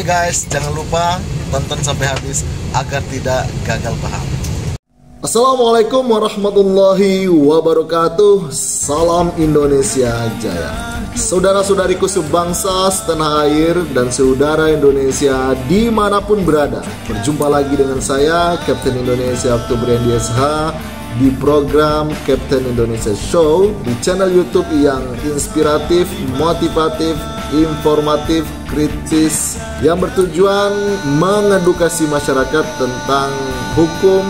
guys, jangan lupa tonton sampai habis agar tidak gagal paham. Assalamualaikum warahmatullahi wabarakatuh. Salam Indonesia Jaya. Saudara-saudariku sebangsa, setanah air, dan saudara Indonesia dimanapun berada, berjumpa lagi dengan saya, Kapten Indonesia Oktober Endi SH, di program Kapten Indonesia Show, di channel YouTube yang inspiratif, motivatif, informatif, kritis, yang bertujuan mengedukasi masyarakat tentang hukum,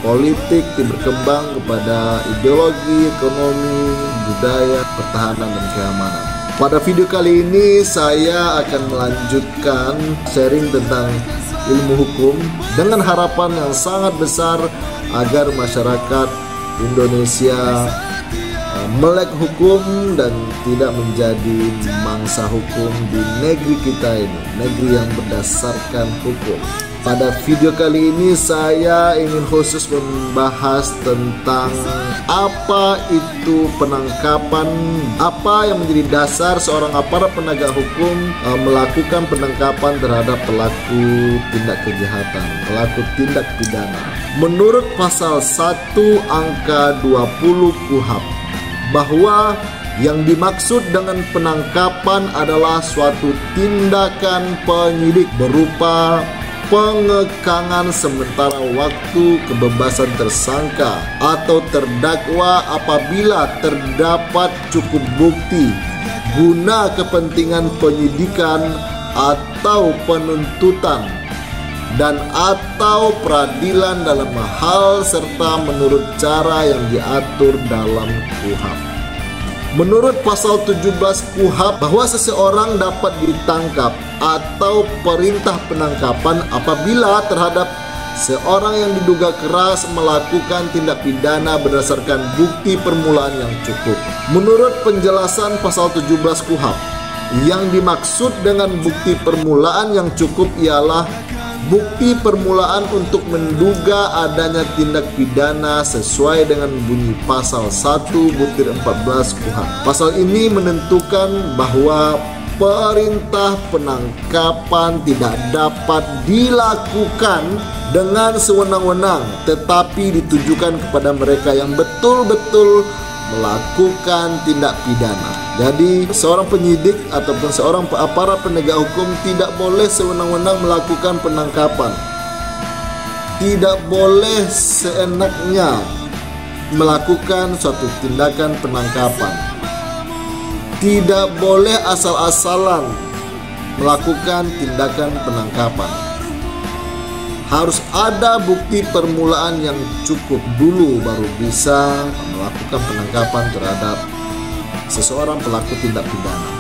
politik yang berkembang kepada ideologi, ekonomi, budaya, pertahanan, dan keamanan. Pada video kali ini saya akan melanjutkan sharing tentang ilmu hukum dengan harapan yang sangat besar agar masyarakat Indonesia melek hukum dan tidak menjadi mangsa hukum di negeri kita ini, negeri yang berdasarkan hukum. Pada video kali ini saya ingin khusus membahas tentang apa itu penangkapan, apa yang menjadi dasar seorang aparat penegak hukum melakukan penangkapan terhadap pelaku tindak kejahatan, pelaku tindak pidana. Menurut pasal 1 angka 20 KUHP, bahwa yang dimaksud dengan penangkapan adalah suatu tindakan penyidik berupa pengekangan sementara waktu kebebasan tersangka atau terdakwa apabila terdapat cukup bukti guna kepentingan penyidikan atau penuntutan dan atau peradilan dalam hal serta menurut cara yang diatur dalam KUHP. Menurut pasal 17 KUHP, bahwa seseorang dapat ditangkap atau perintah penangkapan apabila terhadap seorang yang diduga keras melakukan tindak pidana berdasarkan bukti permulaan yang cukup. Menurut penjelasan pasal 17 KUHP, yang dimaksud dengan bukti permulaan yang cukup ialah bukti permulaan untuk menduga adanya tindak pidana sesuai dengan bunyi pasal 1/14 KUHP. Pasal ini menentukan bahwa perintah penangkapan tidak dapat dilakukan dengan sewenang-wenang, tetapi ditujukan kepada mereka yang betul-betul melakukan tindak pidana. Jadi seorang penyidik ataupun seorang aparat penegak hukum tidak boleh sewenang-wenang melakukan penangkapan, tidak boleh seenaknya melakukan suatu tindakan penangkapan, tidak boleh asal-asalan melakukan tindakan penangkapan. Harus ada bukti permulaan yang cukup dulu baru bisa melakukan penangkapan terhadap seseorang pelaku tindak pidana.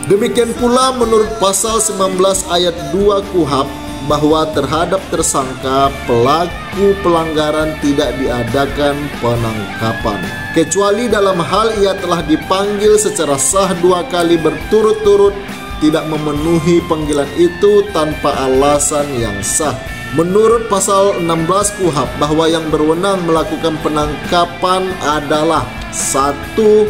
Demikian pula menurut pasal 19 ayat 2 KUHP, bahwa terhadap tersangka pelaku pelanggaran tidak diadakan penangkapan kecuali dalam hal ia telah dipanggil secara sah 2 kali berturut-turut, tidak memenuhi panggilan itu tanpa alasan yang sah. Menurut pasal 16 KUHP, bahwa yang berwenang melakukan penangkapan adalah 1.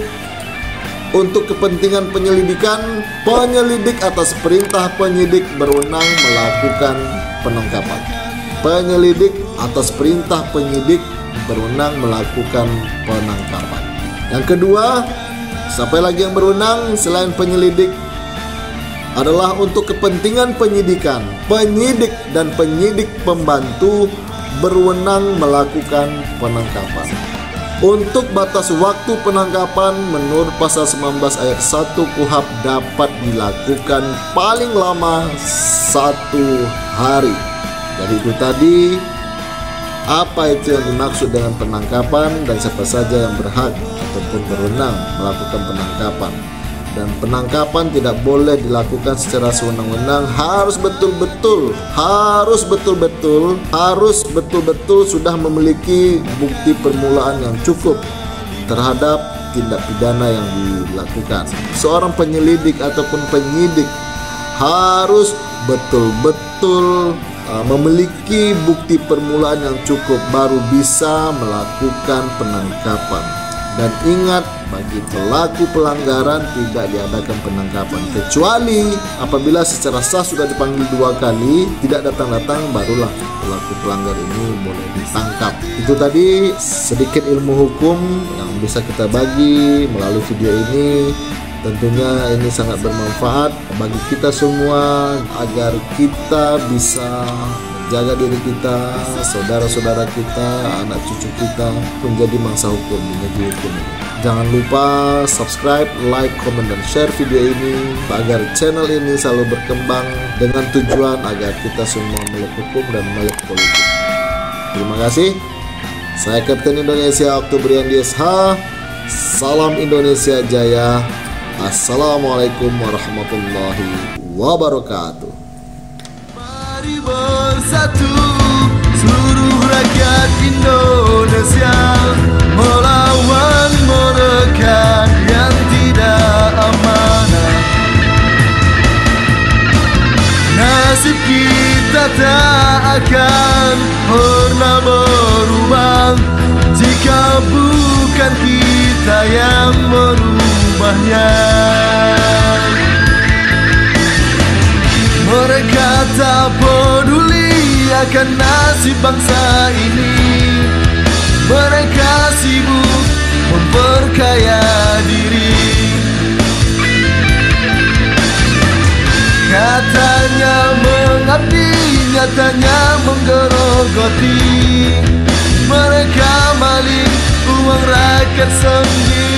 Untuk kepentingan penyelidikan, penyelidik atas perintah penyidik berwenang melakukan penangkapan. Penyelidik atas perintah penyidik berwenang melakukan penangkapan. Yang kedua, siapa lagi yang berwenang selain penyelidik? Adalah untuk kepentingan penyidikan. Penyidik dan penyidik pembantu berwenang melakukan penangkapan. Untuk batas waktu penangkapan menurut pasal 19 ayat 1 KUHP dapat dilakukan paling lama 1 hari. Jadi itu tadi apa itu yang dimaksud dengan penangkapan dan siapa saja yang berhak ataupun berwenang melakukan penangkapan. Dan penangkapan tidak boleh dilakukan secara sewenang-wenang, harus betul-betul sudah memiliki bukti permulaan yang cukup terhadap tindak pidana yang dilakukan. Seorang penyelidik ataupun penyidik harus betul-betul memiliki bukti permulaan yang cukup baru bisa melakukan penangkapan. Dan ingat, bagi pelaku pelanggaran tidak diadakan penangkapan, kecuali apabila secara sah sudah dipanggil 2 kali, tidak datang-datang, barulah pelaku pelanggar ini boleh ditangkap. Itu tadi sedikit ilmu hukum yang bisa kita bagi melalui video ini. Tentunya ini sangat bermanfaat bagi kita semua agar kita bisa jaga diri kita, saudara-saudara kita, anak cucu kita menjadi mangsa hukum di negeri hukum ini. Jangan lupa subscribe, like, komen, dan share video ini agar channel ini selalu berkembang dengan tujuan agar kita semua melek hukum dan melek politik. Terima kasih. Saya Kapten Indonesia Oktobrian DSH. Salam Indonesia Jaya. Assalamualaikum warahmatullahi wabarakatuh. Mari bersatu seluruh rakyat Indonesia, melawan mereka yang tidak amanah. Nasib kita tak akan pernah berubah jika bukan kita yang merubahnya. Mereka tak peduli akan nasib bangsa ini. Mereka sibuk memperkaya diri. Katanya mengabdi, nyatanya menggerogoti. Mereka maling uang rakyat sendiri.